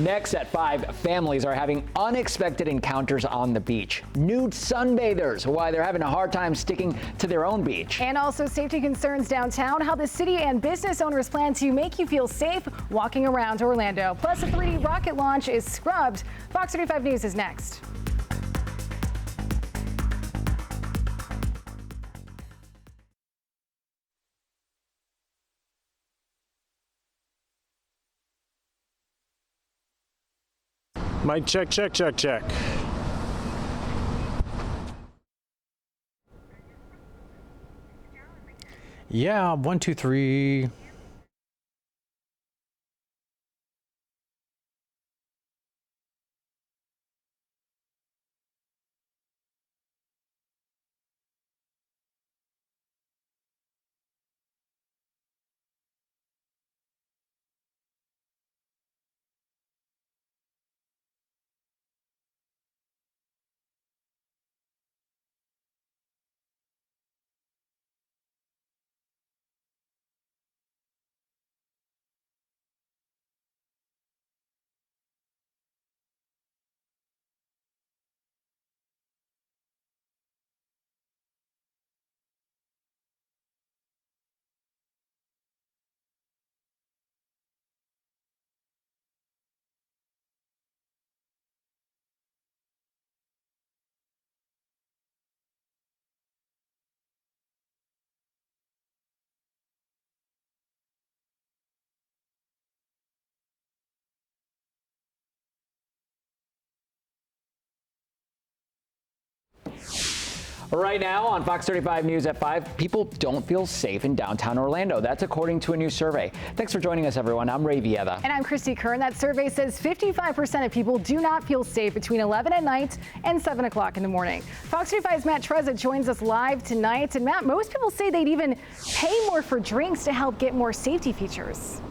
Next at 5, families are having unexpected encounters on the beach. Nude sunbathers, why they're having a hard time sticking to their own beach. And also safety concerns downtown, how the city and business owners plan to make you feel safe walking around Orlando. Plus, a 3D rocket launch is scrubbed. Fox 35 News is next. Mic check, check, check, check. Yeah, 1, 2, 3. Right now on Fox 35 News at 5, people don't feel safe in downtown Orlando. That's according to a new survey. Thanks for joining us, everyone. I'm Ray Vieda. And I'm Christy Kern. That survey says 55% of people do not feel safe between 11 at night and 7 o'clock in the morning. Fox 35's Matt Trezza joins us live tonight. And Matt, most people say they'd even pay more for drinks to help get more safety features.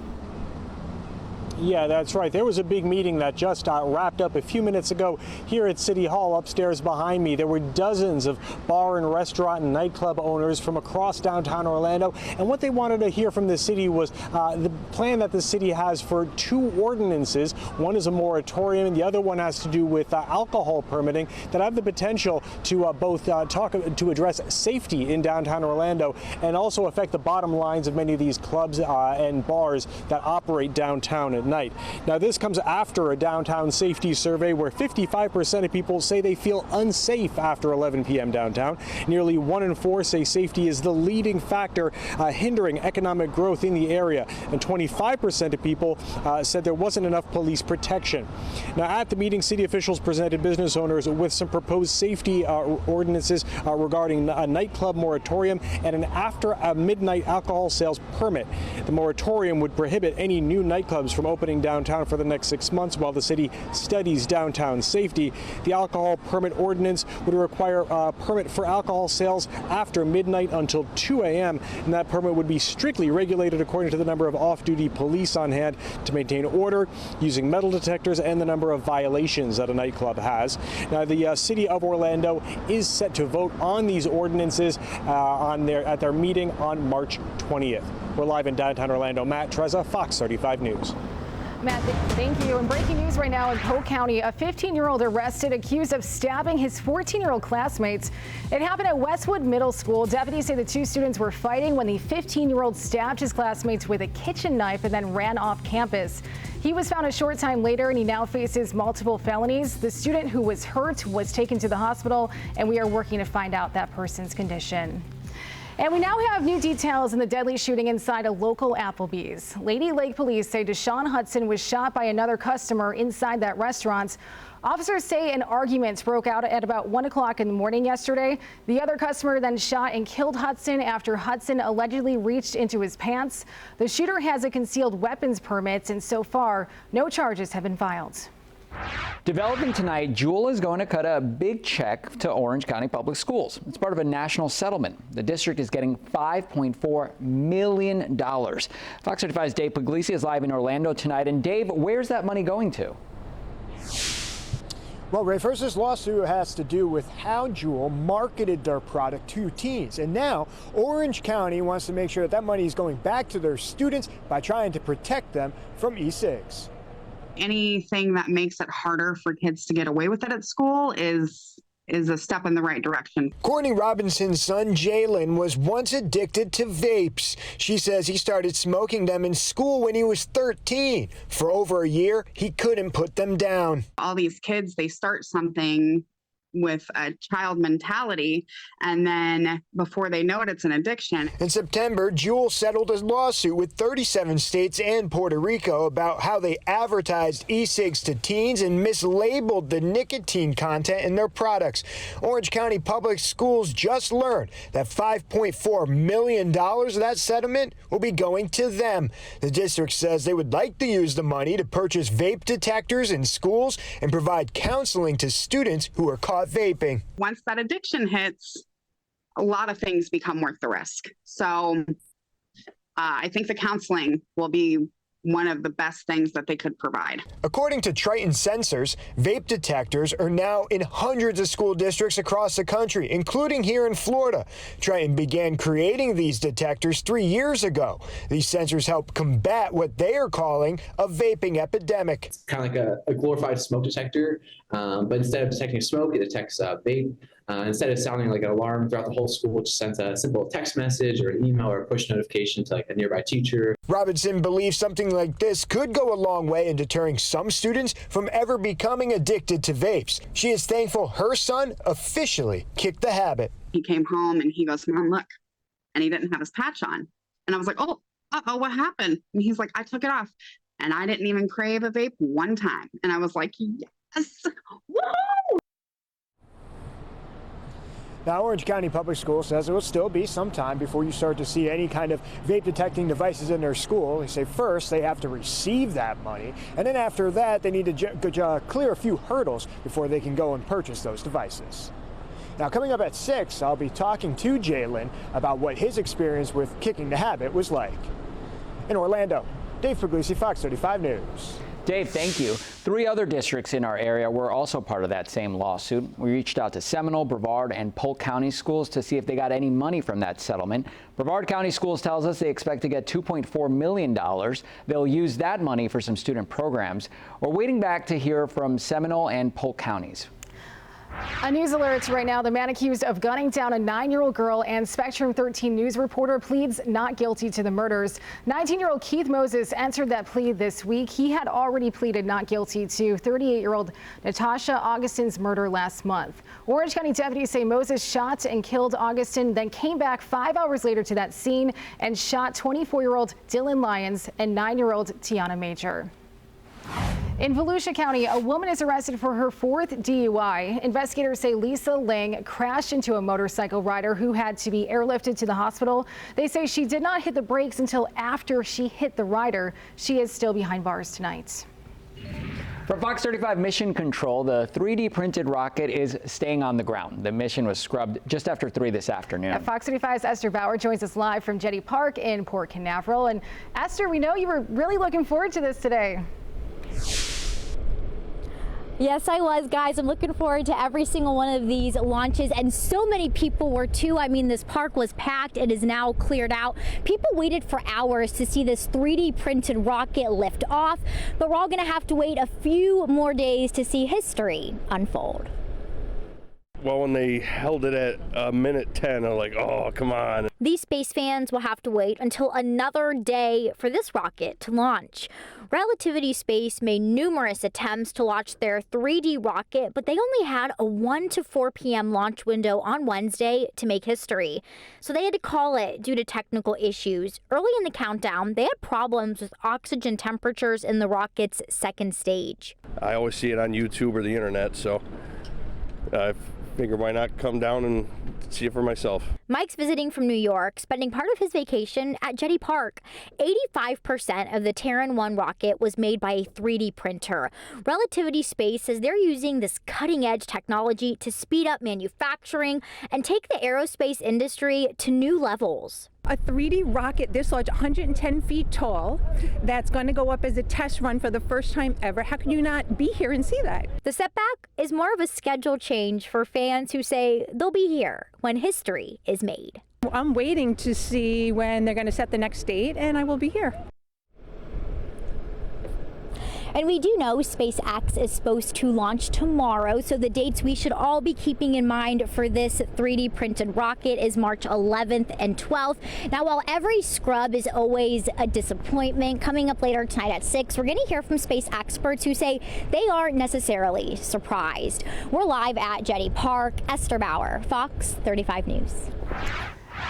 Yeah, that's right. There was a big meeting that just wrapped up a few minutes ago here at City Hall upstairs behind me. There were dozens of bar and restaurant and nightclub owners from across downtown Orlando. And what they wanted to hear from the city was the plan that the city has for 2 ordinances. One is a moratorium and the other one has to do with alcohol permitting that have the potential to both to address safety in downtown Orlando and also affect the bottom lines of many of these clubs and bars that operate downtown at night. Now, this comes after a downtown safety survey where 55% of people say they feel unsafe after 11 p.m. downtown. Nearly 1 in 4 say safety is the leading factor hindering economic growth in the area, and 25% of people said there wasn't enough police protection. Now, at the meeting, city officials presented business owners with some proposed safety ordinances regarding a nightclub moratorium and an after midnight alcohol sales permit. The moratorium would prohibit any new nightclubs from opening downtown for the next 6 months while the city studies downtown safety. The alcohol permit ordinance would require a permit for alcohol sales after midnight until 2 a.m. and that permit would be strictly regulated according to the number of off-duty police on hand to maintain order, using metal detectors, and the number of violations that a nightclub has. Now, the city of Orlando is set to vote on these ordinances at their meeting on March 20th. We're live in downtown Orlando. Matt Trezza, Fox 35 News. Matt, thank you. And breaking news right now in Polk County, a 15-year-old arrested accused of stabbing his 14-year-old classmates. It happened at Westwood Middle School. Deputies say the 2 students were fighting when the 15-year-old stabbed his classmates with a kitchen knife and then ran off campus. He was found a short time later and he now faces multiple felonies. The student who was hurt was taken to the hospital and we are working to find out that person's condition. And we now have new details in the deadly shooting inside a local Applebee's. Lady Lake police say Deshaun Hudson was shot by another customer inside that restaurant. Officers say an argument broke out at about 1 o'clock in the morning yesterday. The other customer then shot and killed Hudson after Hudson allegedly reached into his pants. The shooter has a concealed weapons permit, and so far, no charges have been filed. Developing tonight, Jewel is going to cut a big check to Orange County Public Schools. It's part of a national settlement. The district is getting $5.4 million. Fox 35's Dave Puglisi is live in Orlando tonight. And Dave, where's that money going to? Well, Ray, first this lawsuit has to do with how Jewel marketed their product to teens. And now Orange County wants to make sure that money is going back to their students by trying to protect them from e-cigs. Anything that makes it harder for kids to get away with it at school is a step in the right direction. Courtney Robinson's son, Jalen, was once addicted to vapes. She says he started smoking them in school when he was 13. For over a year, he couldn't put them down. All these kids, they start something with a child mentality, and then before they know it, it's an addiction. In September, Juul settled a lawsuit with 37 states and Puerto Rico about how they advertised e-cigs to teens and mislabeled the nicotine content in their products. Orange County Public Schools just learned that $5.4 million of that settlement will be going to them. The district says they would like to use the money to purchase vape detectors in schools and provide counseling to students who are caught vaping. Once that addiction hits, a lot of things become worth the risk. So I think the counseling will be one of the best things that they could provide. According to Triton Sensors, vape detectors are now in hundreds of school districts across the country, including here in Florida. Triton began creating these detectors 3 years ago. These sensors help combat what they are calling a vaping epidemic. It's kind of like a glorified smoke detector, but instead of detecting smoke, it detects vape. Instead of sounding like an alarm throughout the whole school, it just sends a simple text message or an email or a push notification to like a nearby teacher. Robinson believes something like this could go a long way in deterring some students from ever becoming addicted to vapes. She is thankful her son officially kicked the habit. He came home and he goes, "Mom, look," and he didn't have his patch on. And I was like, "Oh, what happened?" And he's like, "I took it off and I didn't even crave a vape one time." And I was like, "Yes, woo!" Now, Orange County Public Schools says it will still be some time before you start to see any kind of vape detecting devices in their school. They say first they have to receive that money, and then after that they need to clear a few hurdles before they can go and purchase those devices. Now, coming up at 6, I'll be talking to Jalen about what his experience with kicking the habit was like. In Orlando, Dave Puglisi, Fox 35 News. Dave, thank you. 3 other districts in our area were also part of that same lawsuit. We reached out to Seminole, Brevard, and Polk County schools to see if they got any money from that settlement. Brevard County Schools tells us they expect to get $2.4 million. They'll use that money for some student programs. We're waiting back to hear from Seminole and Polk counties. A news alert right now. The man accused of gunning down a 9-year-old girl and Spectrum 13 News reporter pleads not guilty to the murders. 19-year-old Keith Moses entered that plea this week. He had already pleaded not guilty to 38-year-old Natasha Augustin's murder last month. Orange County deputies say Moses shot and killed Augustin, then came back 5 hours later to that scene and shot 24-year-old Dylan Lyons and 9-year-old Tiana Major. In Volusia County, a woman is arrested for her 4th DUI. Investigators say Lisa Lang crashed into a motorcycle rider who had to be airlifted to the hospital. They say she did not hit the brakes until after she hit the rider. She is still behind bars tonight. For Fox 35 Mission Control, the 3D printed rocket is staying on the ground. The mission was scrubbed just after 3 this afternoon. Fox 35's Esther Bauer joins us live from Jetty Park in Port Canaveral. And Esther, we know you were really looking forward to this today. Yes, I was, guys. I'm looking forward to every single one of these launches, and so many people were too. I mean, this park was packed. It is now cleared out. People waited for hours to see this 3D printed rocket lift off, but we're all going to have to wait a few more days to see history unfold. Well, when they held it at minute 10, I'm like, oh, come on. These space fans will have to wait until another day for this rocket to launch. Relativity Space made numerous attempts to launch their 3D rocket, but they only had a 1 to 4 p.m. launch window on Wednesday to make history. So they had to call it due to technical issues. Early in the countdown, they had problems with oxygen temperatures in the rocket's second stage. I always see it on YouTube or the internet, so I figure why not come down and see it for myself. Mike's visiting from New York, spending part of his vacation at Jetty Park. 85% of the Terran 1 rocket was made by a 3D printer. Relativity Space says they're using this cutting-edge technology to speed up manufacturing and take the aerospace industry to new levels. A 3D rocket this large, 110 feet tall, that's going to go up as a test run for the first time ever. How can you not be here and see that? The setback is more of a schedule change for fans who say they'll be here when history is made. I'm waiting to see when they're going to set the next date, and I will be here. And we do know SpaceX is supposed to launch tomorrow, so the dates we should all be keeping in mind for this 3D printed rocket is March 11th and 12th. Now, while every scrub is always a disappointment, coming up later tonight at 6, we're going to hear from space experts who say they aren't necessarily surprised. We're live at Jetty Park. Esther Bauer, Fox 35 News.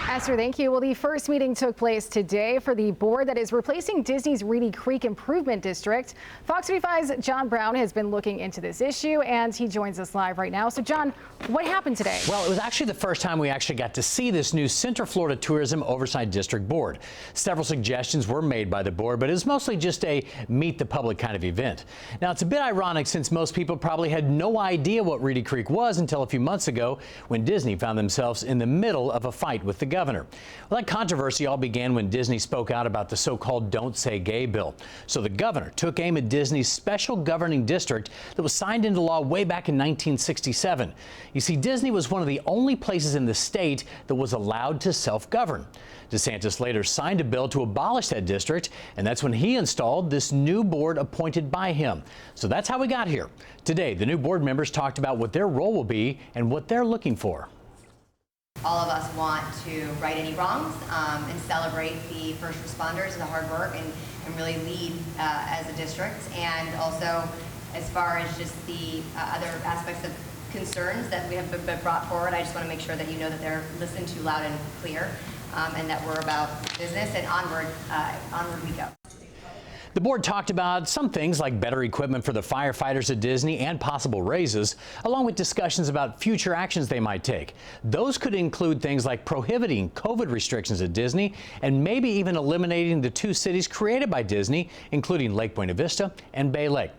Esther, thank you. Well, the first meeting took place today for the board that is replacing Disney's Reedy Creek Improvement District. Fox 35's John Brown has been looking into this issue, and he joins us live right now. So, John, what happened today? Well, it was actually the first time we actually got to see this new Central Florida Tourism Oversight District board. Several suggestions were made by the board, but it's mostly just a meet the public kind of event. Now, it's a bit ironic since most people probably had no idea what Reedy Creek was until a few months ago when Disney found themselves in the middle of a fight with the governor. Well, that controversy all began when Disney spoke out about the so-called Don't Say Gay bill. So the governor took aim at Disney's special governing district that was signed into law way back in 1967. You see, Disney was one of the only places in the state that was allowed to self-govern. DeSantis later signed a bill to abolish that district, and that's when he installed this new board appointed by him. So that's how we got here. Today, the new board members talked about what their role will be and what they're looking for. All of us want to right any wrongs and celebrate the first responders, the hard work, and really lead as a district. And also, as far as just the other aspects of concerns that we have been brought forward, I just want to make sure that you know that they're listened to loud and clear, and that we're about business and onward we go. The board talked about some things like better equipment for the firefighters at Disney and possible raises, along with discussions about future actions they might take. Those could include things like prohibiting COVID restrictions at Disney and maybe even eliminating the two cities created by Disney, including Lake Buena Vista and Bay Lake.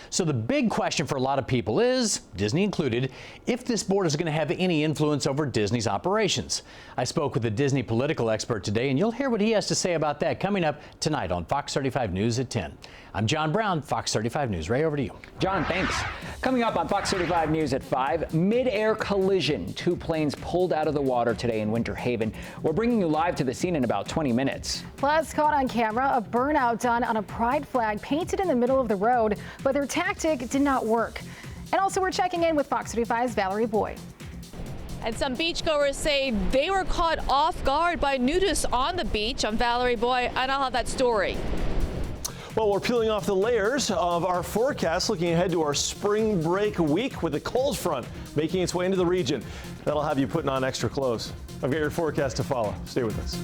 So the big question for a lot of people is, Disney included, if this board is going to have any influence over Disney's operations. I spoke with a Disney political expert today, and you'll hear what he has to say about that coming up tonight on Fox 35 News at 10. I'm John Brown, Fox 35 News. Ray, over to you. John, thanks. Coming up on Fox 35 News at 5, mid-air collision. Two planes pulled out of the water today in Winter Haven. We're bringing you live to the scene in about 20 minutes. Plus, caught on camera, a burnout done on a pride flag painted in the middle of the road, but their tactic did not work. And also, we're checking in with Fox 35's Valerie Boy. And some beachgoers say they were caught off guard by nudists on the beach. I'm Valerie Boy, and I'll have that story. Well, we're peeling off the layers of our forecast, looking ahead to our spring break week with a cold front making its way into the region. That'll have you putting on extra clothes. I've got your forecast to follow. Stay with us.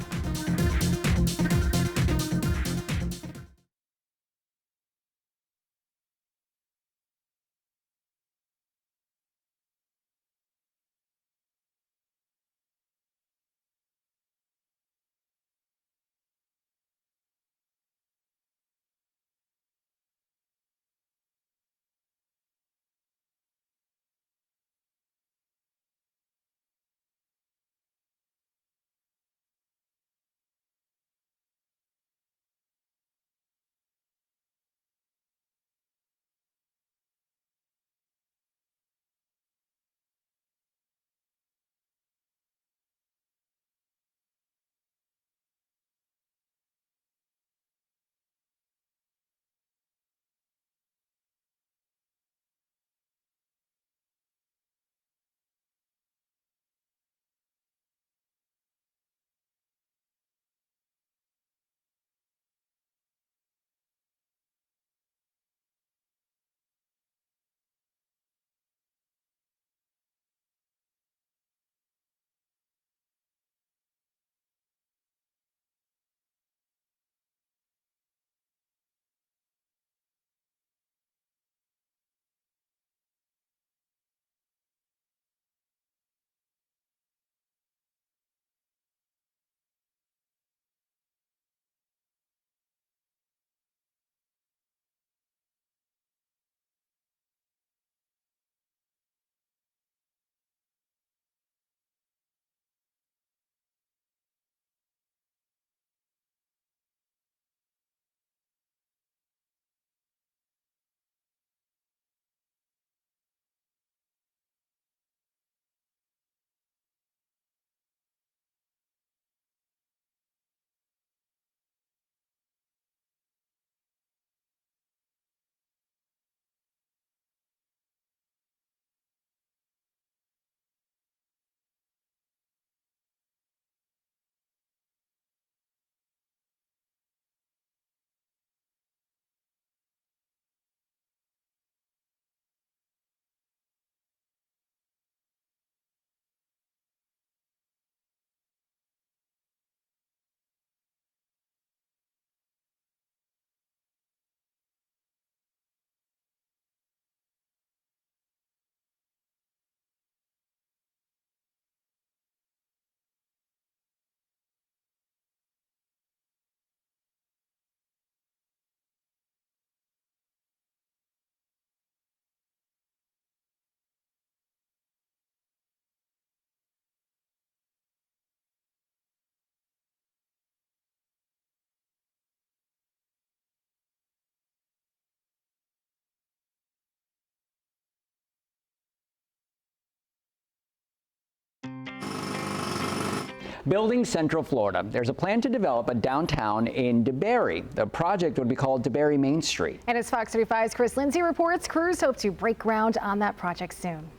Building Central Florida. There's a plan to develop a downtown in DeBary. The project would be called DeBary Main Street. And as Fox 35's Chris Lindsay reports, crews hope to break ground on that project soon.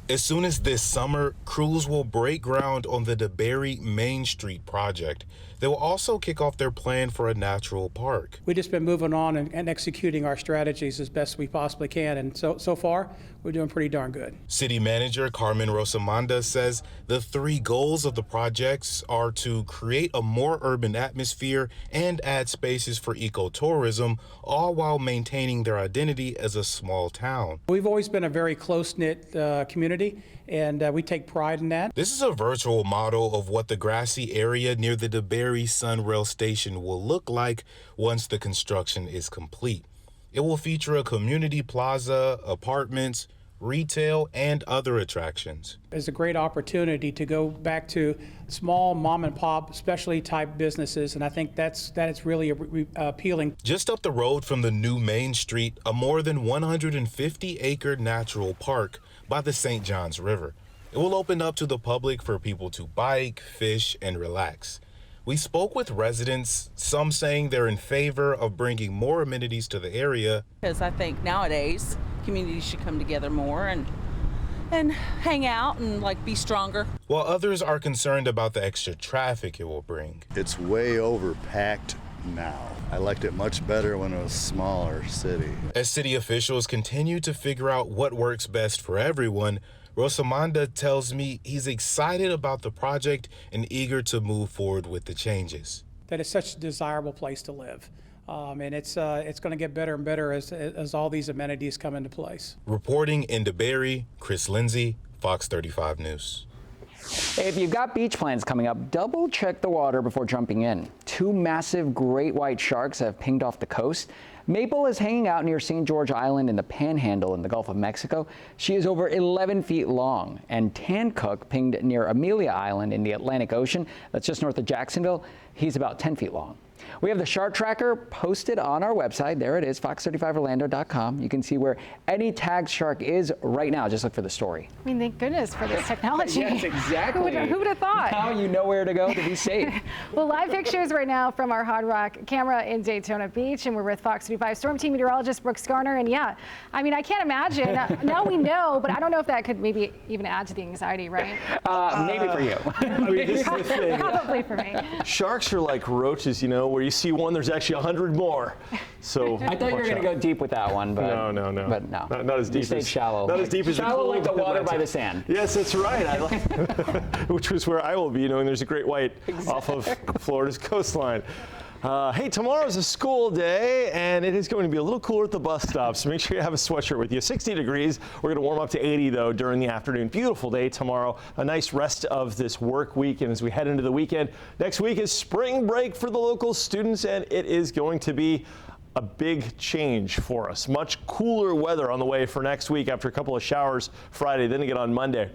As soon as this summer, crews will break ground on the DeBary Main Street project. They will also kick off their plan for a natural park. We've just been moving on and executing our strategies as best we possibly can, and so far, we're doing pretty darn good. City Manager Carmen Rosamanda says the three goals of the projects are to create a more urban atmosphere and add spaces for ecotourism, all while maintaining their identity as a small town. We've always been a very close-knit community, and we take pride in that. This is a virtual model of what the grassy area near the DeBary Sunrail station will look like once the construction is complete. It will feature a community plaza, apartments, retail, and other attractions. It's a great opportunity to go back to small mom and pop specialty type businesses, and I think that is really appealing. Just up the road from the new Main Street, a more than 150-acre natural park by the St. Johns River. It will open up to the public for people to bike, fish, and relax. We spoke with residents, some saying they're in favor of bringing more amenities to the area. Because I think nowadays communities should come together more and hang out and be stronger. While others are concerned about the extra traffic it will bring. It's way overpacked now. I liked it much better when it was a smaller city. As city officials continue to figure out what works best for everyone, Rosamanda tells me he's excited about the project and eager to move forward with the changes. That it's such a desirable place to live. And it's going to get better and better as all these amenities come into place. Reporting in DeBary, Chris Lindsay, Fox 35 News. If you've got beach plans coming up, double check the water before jumping in. Two massive great white sharks have pinged off the coast. Maple is hanging out near St. George Island in the Panhandle in the Gulf of Mexico. She is over 11 feet long. And Tancook pinged near Amelia Island in the Atlantic Ocean. That's just north of Jacksonville. He's about 10 feet long. We have the shark tracker posted on our website. There it is, fox35orlando.com. You can see where any tagged shark is right now. Just look for the story. I mean, thank goodness for this technology. Yes, exactly. Who would have thought? Now you know where to go to be safe. Well, live pictures right now from our Hard Rock camera in Daytona Beach, and we're with Fox 35 Storm Team meteorologist Brooks Garner. And yeah, I mean, I can't imagine. Now we know, but I don't know if that could maybe even add to the anxiety, right? Maybe for you. I mean, this is the thing. Probably for me. Sharks are like roaches, where you see one, there's actually 100 more. So I thought you were going to go deep with that one, but no. But no. Not as deep as shallow. Not as deep as shallow like the water by the sand. Yes, that's right. I like, which was where I will be, knowing there's a great white off of Florida's coastline. Hey, tomorrow's a school day, and it is going to be a little cooler at the bus stop, so make sure you have a sweatshirt with you. 60 degrees. We're going to warm up to 80, though, during the afternoon. Beautiful day tomorrow. A nice rest of this work week, and as we head into the weekend, next week is spring break for the local students, and it is going to be a big change for us. Much cooler weather on the way for next week after a couple of showers Friday, then again on Monday.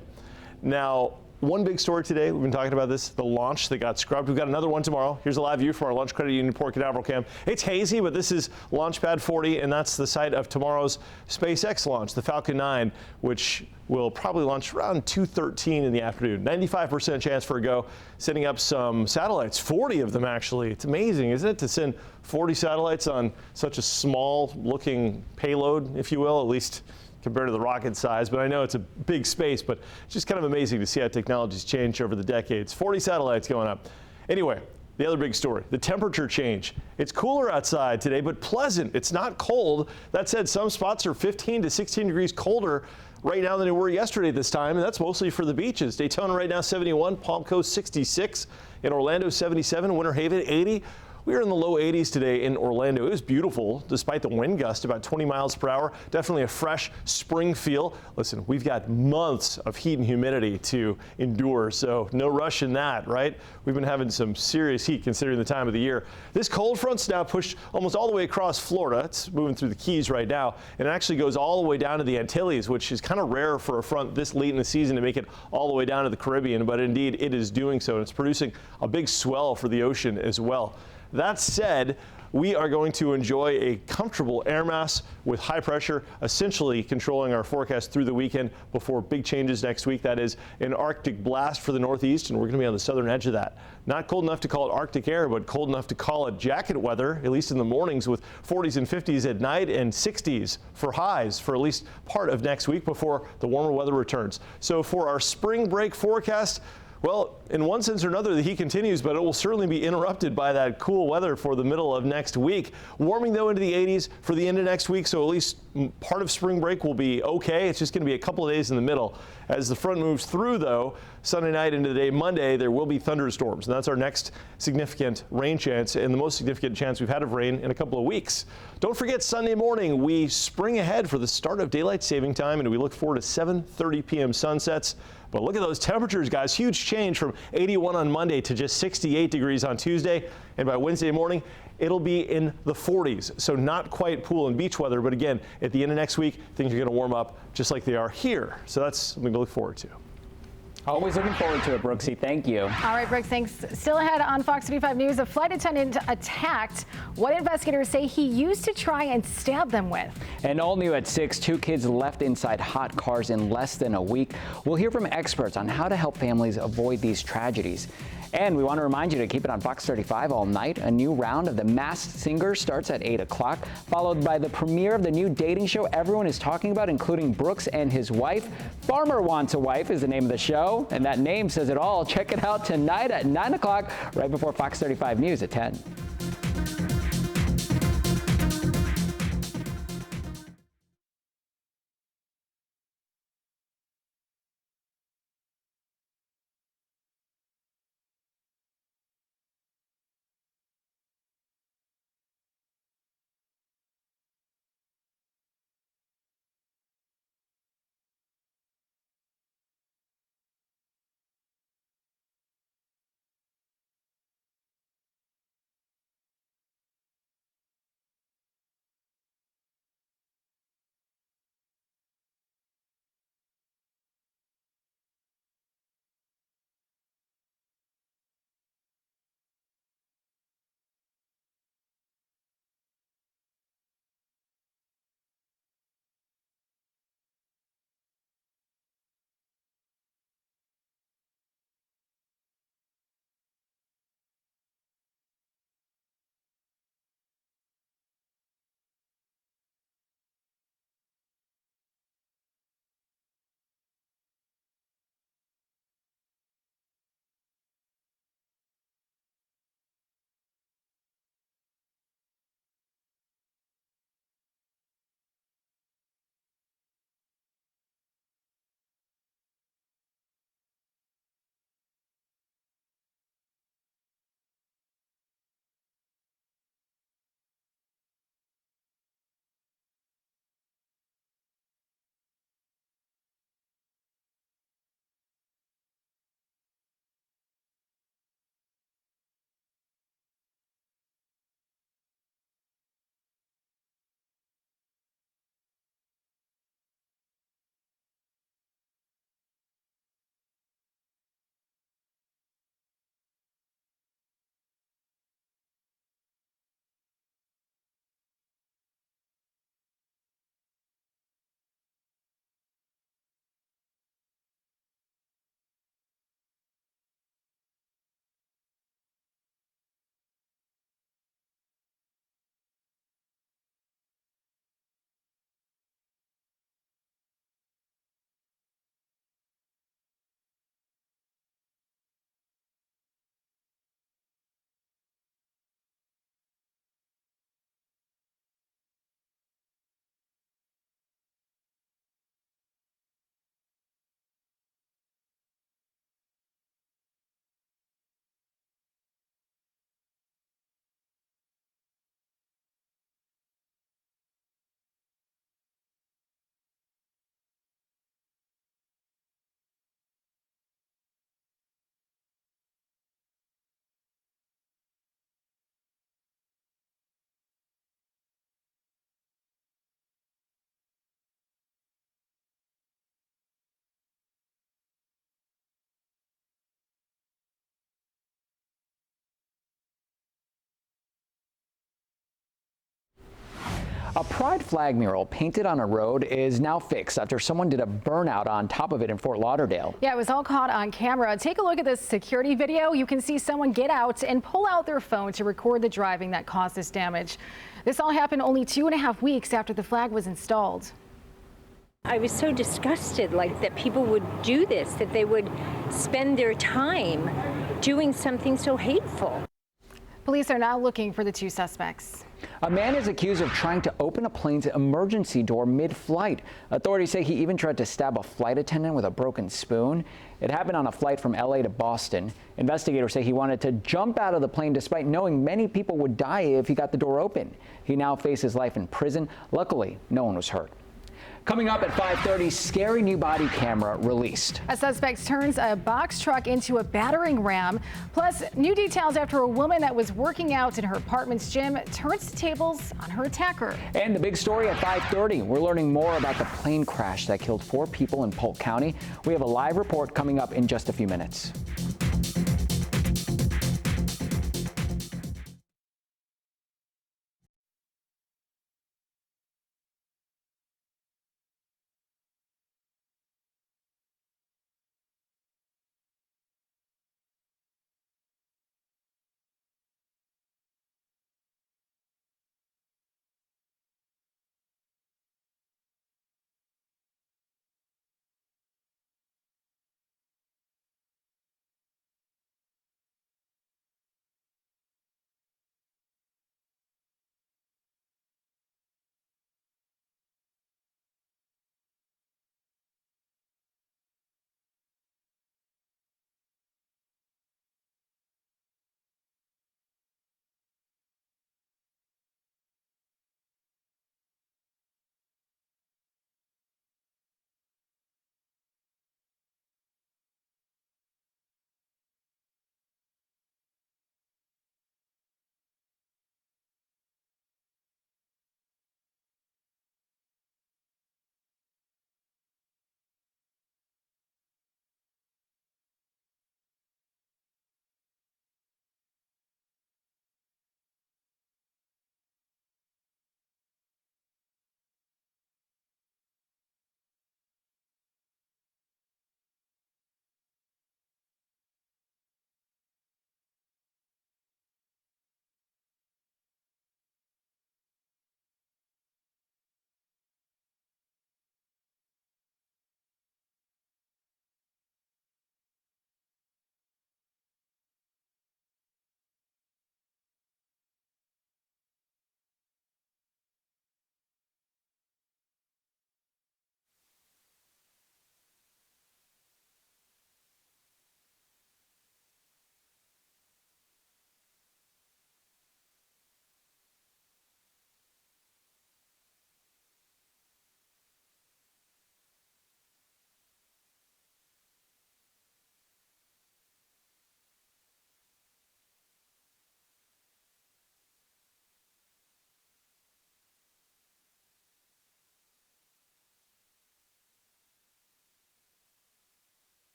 Now, one big story today, we've been talking about this, the launch that got scrubbed. We've got another one tomorrow. Here's a live view from our Launch Credit Union Port Canaveral camp. It's hazy, but this is Launch Pad 40, and that's the site of tomorrow's SpaceX launch, the Falcon 9, which will probably launch around 2:13 in the afternoon. 95% chance for a go, sending up some satellites, 40 of them actually. It's amazing, isn't it, to send 40 satellites on such a small-looking payload, if you will, at least compared to the rocket size, but I know it's a big space, but it's just kind of amazing to see how technology's changed over the decades. 40 satellites going up. Anyway, the other big story, the temperature change. It's cooler outside today, but pleasant. It's not cold. That said, some spots are 15 to 16 degrees colder right now than they were yesterday at this time, and that's mostly for the beaches. Daytona right now 71, Palm Coast 66, in Orlando 77, Winter Haven 80. We were in the low 80s today in Orlando. It was beautiful, despite the wind gust, about 20 miles per hour. Definitely a fresh spring feel. Listen, we've got months of heat and humidity to endure, so no rush in that, right? We've been having some serious heat considering the time of the year. This cold front's now pushed almost all the way across Florida. It's moving through the Keys right now, and it actually goes all the way down to the Antilles, which is kind of rare for a front this late in the season to make it all the way down to the Caribbean, but indeed it is doing so, and it's producing a big swell for the ocean as well. That said, we are going to enjoy a comfortable air mass with high pressure, essentially controlling our forecast through the weekend before big changes next week. That is an Arctic blast for the Northeast, and we're going to be on the southern edge of that. Not cold enough to call it Arctic air, but cold enough to call it jacket weather, at least in the mornings, with 40s and 50s at night and 60s for highs for at least part of next week before the warmer weather returns. So for our spring break forecast, well, in one sense or another, the heat continues, but it will certainly be interrupted by that cool weather for the middle of next week. Warming, though, into the 80s for the end of next week, so at least part of spring break will be okay. It's just going to be a couple of days in the middle. As the front moves through, though, Sunday night into the day Monday, there will be thunderstorms, and that's our next significant rain chance and the most significant chance we've had of rain in a couple of weeks. Don't forget, Sunday morning, we spring ahead for the start of daylight saving time, and we look forward to 7:30 p.m. sunsets. But look at those temperatures, guys. Huge change from 81 on Monday to just 68 degrees on Tuesday. And by Wednesday morning, it'll be in the 40s. So not quite pool and beach weather. But again, at the end of next week, things are going to warm up just like they are here. So that's something to look forward to. Always looking forward to it, Brooksy. Thank you. All right, Brooks, thanks. Still ahead on Fox 35 News, a flight attendant attacked what investigators say he used to try and stab them with. And all new at 6, 2 kids left inside hot cars in less than a week. We'll hear from experts on how to help families avoid these tragedies. And we want to remind you to keep it on Fox 35 all night. A new round of The Masked Singer starts at 8 o'clock, followed by the premiere of the new dating show everyone is talking about, including Brooks and his wife. Farmer Wants a Wife is the name of the show, and that name says it all. Check it out tonight at 9 o'clock, right before Fox 35 News at 10. A pride flag mural painted on a road is now fixed after someone did a burnout on top of it in Fort Lauderdale. Yeah, it was all caught on camera. Take a look at this security video. You can see someone get out and pull out their phone to record the driving that caused this damage. This all happened only 2.5 weeks after the flag was installed. I was so disgusted, like, that people would do this, that they would spend their time doing something so hateful. Police are now looking for the 2 suspects. A man is accused of trying to open a plane's emergency door mid-flight. Authorities say he even tried to stab a flight attendant with a broken spoon. It happened on a flight from LA to Boston. Investigators say he wanted to jump out of the plane despite knowing many people would die if he got the door open. He now faces life in prison. Luckily, no one was hurt. Coming up at 5:30, scary new body camera released. A suspect turns a box truck into a battering ram. Plus, new details after a woman that was working out in her apartment's gym turns the tables on her attacker. And the big story at 5:30, we're learning more about the plane crash that killed 4 people in Polk County. We have a live report coming up in just a few minutes.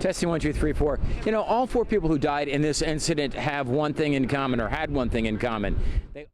Testing 1, 2, 3, 4. You know, all 4 people who died in this incident have one thing in common, or had one thing in common. They